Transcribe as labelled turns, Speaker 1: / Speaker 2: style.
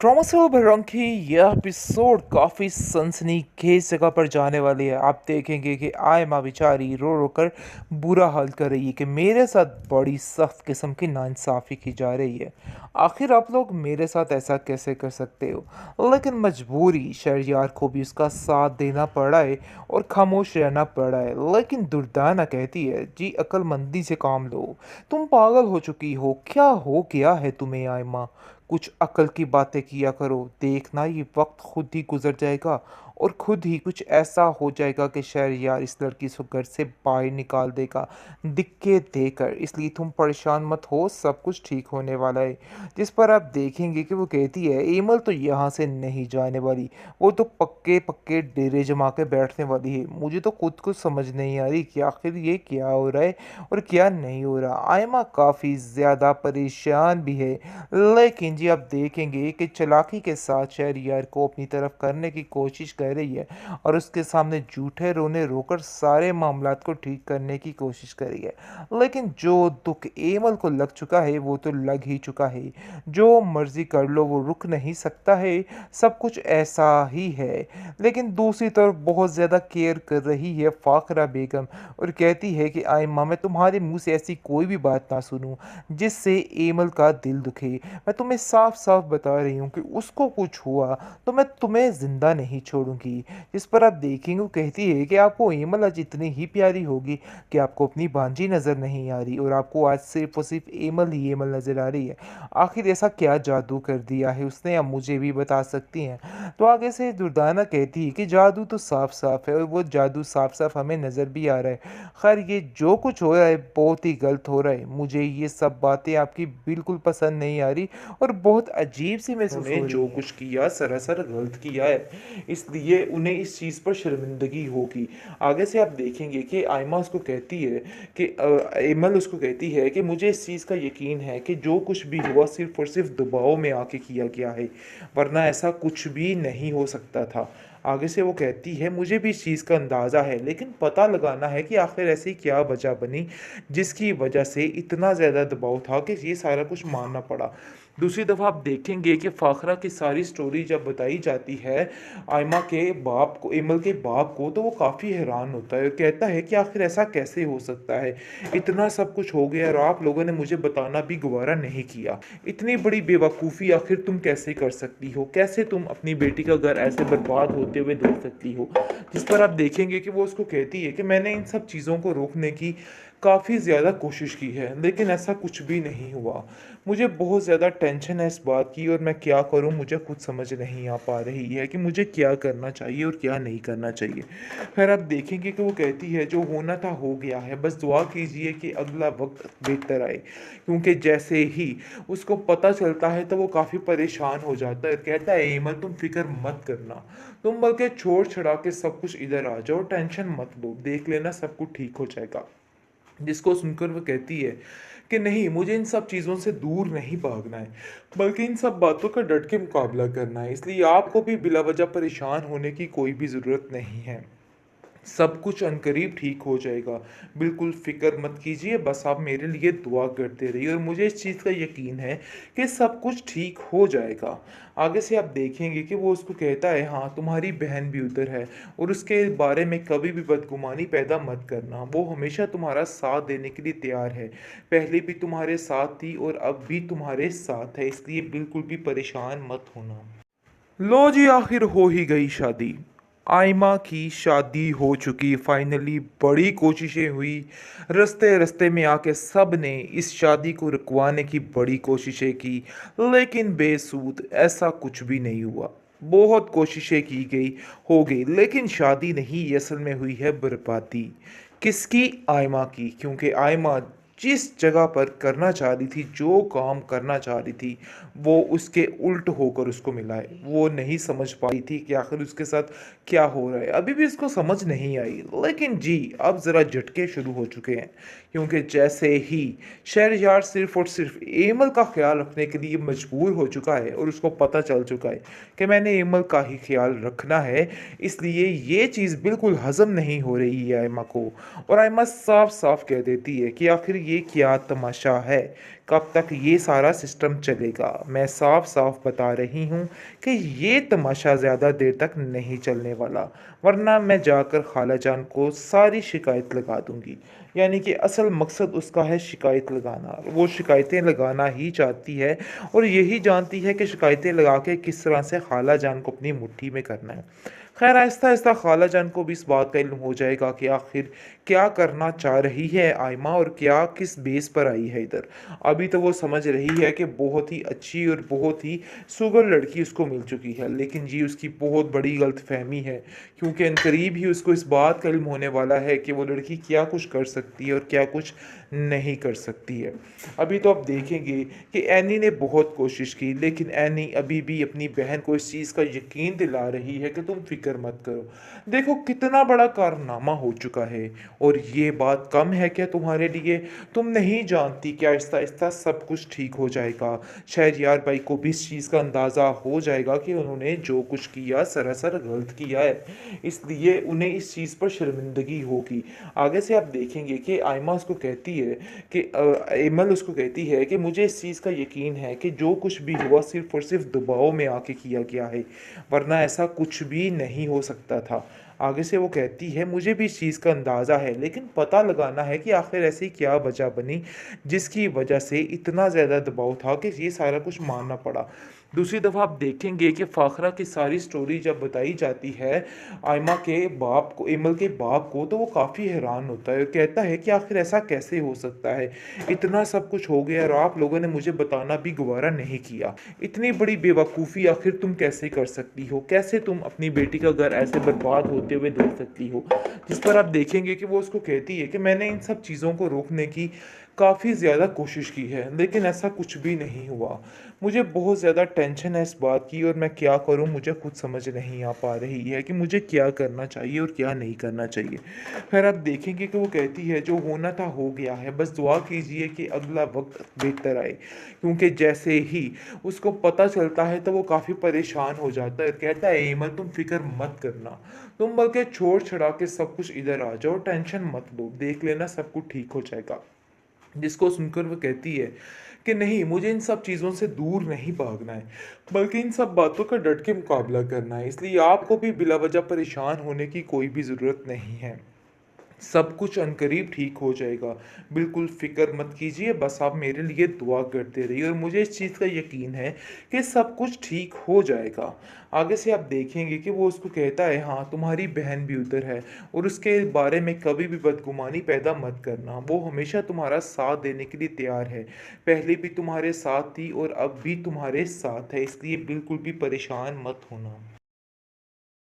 Speaker 1: Drama से भरंग की यह एपिसोड काफ़ी सनसनीखेज जगह पर जाने वाली है। आप देखेंगे कि आयमा बेचारी रो रो कर बुरा हाल कर रही है कि मेरे साथ बड़ी सख्त किस्म की नाइंसाफ़ी की जा रही है। आखिर आप लोग मेरे साथ ऐसा कैसे कर सकते हो? लेकिन मजबूरी शहरयार को भी उसका साथ देना पड़ा है और खामोश रहना पड़ा है। लेकिन दुर्दाना कहती है, जी अक्लमंदी से काम लो। तुम पागल हो चुकी हो, क्या हो गया है तुम्हें आयमा? कुछ अक्ल की बातें किया करो। देखना ये वक्त खुद ही गुजर जाएगा और खुद ही कुछ ऐसा हो जाएगा कि शहरयार इस लड़की को घर से बाहर निकाल देगा, दिक्कत देकर। इसलिए तुम परेशान मत हो, सब कुछ ठीक होने वाला है। जिस पर आप देखेंगे कि वो कहती है, एमल तो यहाँ से नहीं जाने वाली, वो तो पक्के पक्के डेरे जमा के बैठने वाली है। मुझे तो खुद कुछ समझ नहीं आ रही कि आखिर ये क्या हो रहा है और क्या नहीं हो रहा। आयमा काफ़ी ज़्यादा परेशान भी है। लेकिन जी आप देखेंगे कि चालाकी के साथ शहरयार को अपनी तरफ करने की कोशिश कर रही है और उसके सामने झूठे रोने रोकर सारे मामलात को ठीक करने की कोशिश कर रही है। लेकिन जो दुख एमल को लग चुका है वो तो लग ही चुका है। जो मर्जी कर लो वो रुक नहीं सकता है। सब कुछ ऐसा ही है। लेकिन दूसरी तरफ बहुत ज़्यादा केयर कर रही है फाखरा बेगम और कहती है कि आइमा, मैं तुम्हारे मुंह से ऐसी कोई भी बात ना सुनूं जिससे एमल का दिल दुखे। मैं तुम्हें साफ साफ बता रही हूँ कि उसको कुछ हुआ तो मैं तुम्हें जिंदा नहीं छोड़ूंगी। जिस पर आप देखेंगे वो कहती है कि आपको एमल आज इतनी ही प्यारी होगी कि आपको अपनी भांजी नज़र नहीं आ रही और आपको आज सिर्फ और सिर्फ एमल ही एमल नज़र आ रही है। आखिर ऐसा क्या जादू कर दिया है उसने, आप मुझे भी बता सकती हैं? तो आगे से दुर्दाना कहती है कि जादू तो साफ साफ है और वो जादू साफ साफ हमें नज़र भी आ रहा है। खैर ये जो कुछ हो रहा है बहुत ही गलत हो रहा है। मुझे ये सब बातें आपकी बिल्कुल पसंद नहीं आ रही और बहुत अजीब सी महसूस हो
Speaker 2: उन्होंने
Speaker 1: रही
Speaker 2: जो
Speaker 1: है।
Speaker 2: कुछ किया सरासर गलत किया है, इसलिए उन्हें इस चीज़ पर शर्मिंदगी होगी। आगे से आप देखेंगे कि आयमा उसको कहती है कि एमल उसको कहती है कि मुझे इस चीज़ का यकीन है कि जो कुछ भी हुआ सिर्फ और सिर्फ दबाव में आके किया गया है, वरना ऐसा कुछ भी नहीं हो सकता था। आगे से वो कहती है, मुझे भी इस चीज़ का अंदाज़ा है, लेकिन पता लगाना है कि आखिर ऐसी क्या वजह बनी जिसकी वजह से इतना ज़्यादा दबाव था कि ये सारा कुछ मानना पड़ा। दूसरी दफ़ा आप देखेंगे कि फ़ाखरा की सारी स्टोरी जब बताई जाती है आयमा के बाप को, एमल के बाप को, तो वो काफ़ी हैरान होता है और कहता है कि आखिर ऐसा कैसे हो सकता है, इतना सब कुछ हो गया और आप लोगों ने मुझे बताना भी गवारा नहीं किया। इतनी बड़ी बेवकूफ़ी आखिर तुम कैसे कर सकती हो? कैसे तुम अपनी बेटी का घर ऐसे बर्बाद होते हुए देख सकती हो? जिस पर आप देखेंगे कि वो उसको कहती है कि मैंने इन सब चीज़ों को रोकने की काफ़ी ज़्यादा कोशिश की है, लेकिन ऐसा कुछ भी नहीं हुआ। मुझे बहुत ज़्यादा टेंशन है इस बात की और मैं क्या करूं, मुझे खुद समझ नहीं आ पा रही है कि मुझे क्या करना चाहिए और क्या नहीं करना चाहिए। फिर आप देखेंगे कि वो कहती है, जो होना था हो गया है, बस दुआ कीजिए कि अगला वक्त बेहतर आए। क्योंकि जैसे ही उसको पता चलता है तो वो काफ़ी परेशान हो जाता है। कहता है, एमल तुम फिक्र मत करना, तुम बल्कि छोड़ छड़ा के सब कुछ इधर आ जाओ, टेंशन मत लो, देख लेना सब कुछ ठीक हो जाएगा। जिसको सुनकर वो कहती है कि नहीं, मुझे इन सब चीज़ों से दूर नहीं भागना है, बल्कि इन सब बातों का डट के मुकाबला करना है। इसलिए आपको भी बिला वजह परेशान होने की कोई भी ज़रूरत नहीं है। सब कुछ अनकरीब ठीक हो जाएगा। बिल्कुल फ़िक्र मत कीजिए, बस आप मेरे लिए दुआ करते रहिए और मुझे इस चीज़ का यकीन है कि सब कुछ ठीक हो जाएगा। आगे से आप देखेंगे कि वो उसको कहता है, हाँ, तुम्हारी बहन भी उधर है और उसके बारे में कभी भी बदगुमानी पैदा मत करना। वो हमेशा तुम्हारा साथ देने के लिए तैयार है। पहले भी तुम्हारे साथ थी और अब भी तुम्हारे साथ है, इसलिए बिल्कुल भी परेशान मत होना। लो जी, आखिर हो ही गई शादी। आयमा की शादी हो चुकी फाइनली। बड़ी कोशिशें हुई, रास्ते रास्ते में आके सब ने इस शादी को रुकवाने की बड़ी कोशिशें की, लेकिन बेसूद, ऐसा कुछ भी नहीं हुआ। बहुत कोशिशें की गई, हो गई, लेकिन शादी नहीं, ये असल में हुई है बर्बादी। किसकी? आयमा की। क्योंकि आयमा जिस जगह पर करना चाह रही थी, जो काम करना चाह रही थी, वो उसके उल्ट होकर उसको मिला है। वो नहीं समझ पाई थी कि आखिर उसके साथ क्या हो रहा है, अभी भी उसको समझ नहीं आई। लेकिन जी अब ज़रा झटके शुरू हो चुके हैं, क्योंकि जैसे ही शहरयार सिर्फ और सिर्फ एमल का ख्याल रखने के लिए मजबूर हो चुका है और उसको पता चल चुका है कि मैंने एमल का ही ख्याल रखना है, इसलिए ये चीज़ बिल्कुल हजम नहीं हो रही है आयमा को। और आयमा साफ साफ कह देती है कि आखिर
Speaker 1: ये क्या तमाशा है? कब तक ये सारा सिस्टम चलेगा? मैं साफ-साफ बता रही हूँ कि ये तमाशा ज़्यादा देर तक नहीं चलने वाला, वरना मैं जाकर खालाजान को सारी शिकायत लगा दूँगी। यानी कि असल मकसद उसका है शिकायत लगाना। वो शिकायतें लगाना ही चाहती है और यही जानती है कि शिकायतें लगा के किस तरह से खालाजान को अपनी मुट्ठी में करना है। खैर आहिस्ता-आहिस्ता खालाजान को भी इस बात का इल्म हो जाएगा कि आखिर क्या करना चाह रही है आइमा और क्या किस बेस पर आई है इधर। अभी तो वो समझ रही है कि बहुत ही अच्छी और बहुत ही सुघड़ लड़की उसको मिल चुकी है, लेकिन ये उसकी बहुत बड़ी गलतफ़हमी है, क्योंकि अनकरीब ही उसको इस बात का इल्म होने वाला है कि वो लड़की क्या कुछ कर सकती है और क्या कुछ नहीं कर सकती है। अभी तो आप देखेंगे कि एनी ने बहुत कोशिश की, लेकिन एनी अभी भी अपनी बहन को इस चीज़ का यकीन दिला रही है कि तुम फ़िक्र मत करो। देखो कितना बड़ा कारनामा हो चुका है और ये बात कम है क्या तुम्हारे लिए? तुम नहीं जानती कि आहिस्ता-आहिस्ता सब कुछ ठीक हो जाएगा। शहरयार भाई को भी इस चीज़ का अंदाज़ा हो जाएगा कि उन्होंने जो कुछ किया सरासर गलत किया है, इसलिए उन्हें इस चीज़ पर शर्मिंदगी होगी। आगे से आप देखेंगे कि आइमा उसको कहती है कि एमल उसको कहती है कि मुझे इस चीज़ का यकीन है कि जो कुछ भी हुआ सिर्फ़ और सिर्फ़ दबाव में आके किया गया है, वरना ऐसा कुछ भी नहीं हो सकता था। आगे से वो कहती है मुझे भी इस चीज़ का अंदाज़ा है, लेकिन पता लगाना है कि आखिर ऐसी क्या वजह बनी जिसकी वजह से इतना ज़्यादा दबाव था कि ये सारा कुछ मानना पड़ा। दूसरी दफ़ा आप देखेंगे कि फ़ाखरा की सारी स्टोरी जब बताई जाती है आयमा के बाप को, इमल के बाप को, तो वो काफ़ी हैरान होता है और कहता है कि आखिर ऐसा कैसे हो सकता है? इतना सब कुछ हो गया और आप लोगों ने मुझे बताना भी गवारा नहीं किया। इतनी बड़ी बेवकूफ़ी आखिर तुम कैसे कर सकती हो? कैसे तुम अपनी बेटी का घर ऐसे बर्बाद होते हुए देख सकती हो? जिस पर आप देखेंगे कि वो उसको कहती है कि मैंने इन सब चीज़ों को रोकने की काफ़ी ज़्यादा कोशिश की है, लेकिन ऐसा कुछ भी नहीं हुआ। मुझे बहुत ज़्यादा टेंशन है इस बात की और मैं क्या करूँ मुझे खुद समझ नहीं आ पा रही है कि मुझे क्या करना चाहिए और क्या नहीं करना चाहिए। खैर आप देखेंगे कि वो कहती है जो होना था हो गया है, बस दुआ कीजिए कि अगला वक़्त बेहतर आए। क्योंकि जैसे ही उसको पता चलता है तो वो काफ़ी परेशान हो जाता है और कहता है एमल तुम फ़िक्र मत करना, तुम बल्कि छोड़-छुड़ा के सब कुछ इधर आ जाओ, टेंशन मत लो, देख लेना सब कुछ ठीक हो जाएगा। जिसको सुनकर वो कहती है कि नहीं मुझे इन सब चीज़ों से दूर नहीं भागना है, बल्कि इन सब बातों का डट के मुकाबला करना है, इसलिए आपको भी बिला वजह परेशान होने की कोई भी ज़रूरत नहीं है। सब कुछ अनकरीब ठीक हो जाएगा। बिल्कुल फ़िक्र मत कीजिए, बस आप मेरे लिए दुआ करते रहिए और मुझे इस चीज़ का यकीन है कि सब कुछ ठीक हो जाएगा। आगे से आप देखेंगे कि वो उसको कहता है हाँ, तुम्हारी बहन भी उधर है और उसके बारे में कभी भी बदगुमानी पैदा मत करना। वो हमेशा तुम्हारा साथ देने के लिए तैयार है। पहले भी तुम्हारे साथ थी और अब भी तुम्हारे साथ है, इसलिए बिल्कुल भी परेशान मत होना।